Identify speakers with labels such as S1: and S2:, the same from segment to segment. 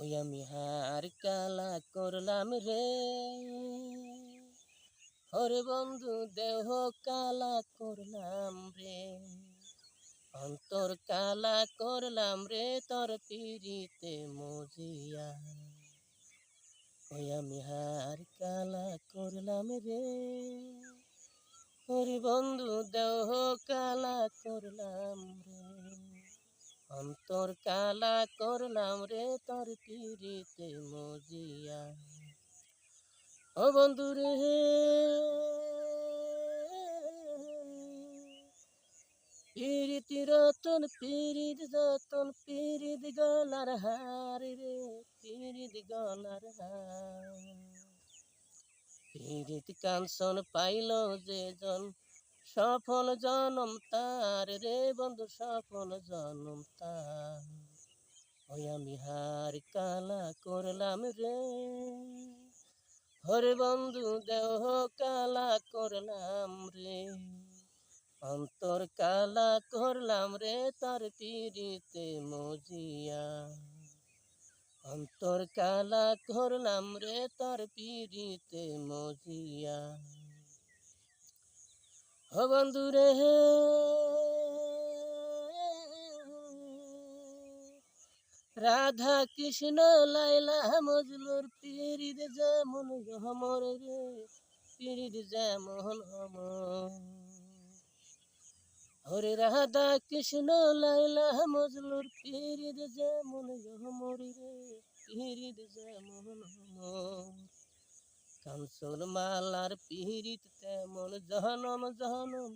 S1: ওই আমি হার কালা করলাম রে, ওরে বন্ধু দেহ কালা করলাম রে, অন্তর কালা করলাম রে তোর পিরিতে মজিয়া। ওই আমি হার কালা করলাম রে, ওরে বন্ধু দেহ কালা করলাম রে, অন্তর কালা করলাম রে তোর পিরিতে মজিয়া। ও বন্ধু রে, পিরিতি রতন পিরিত যতন পিরিত গলার হার রে, পিরিত গলার হার। পিরিত কাঞ্চন পাইল যে জন, সফল জনম তার রে বন্ধু, সফল জনম তার। ওই আমি হার কালা করলাম রে, হরে বন্ধু দেহ কালা করলাম রে, অন্তর কালা করলাম রে তার পিরিতে মজিয়া। অন্তর কালা করলাম রে তার পিরিতে মজিয়া। ও বন্ধু রে, রাধা কৃষ্ণ লাইলা মজনুর পিরিত যেমন অমর রে, পিরিত যেমন অমর। হরে রাধা কৃষ্ণ লাইলা মজনুর পিরিত যেমন অমর রে, পিরিত যেমন অমর। কাঞ্চন মালার পিরিত তেমন জনম জনম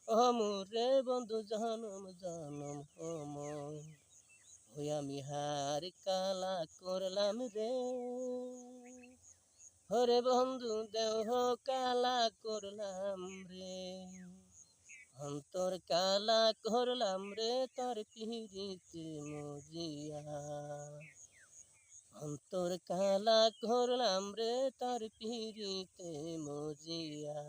S1: অমর রে বন্ধু, জনম জনম অমর। ওই আমি হার কালা করলাম রে, হরে বন্ধু দেহ কালা করলাম রে, অন্তর কালা করলাম রে তোর পিরিতে মজিয়া। অন্তর কালা করলাম রে তোর পিরিতে মজিয়া।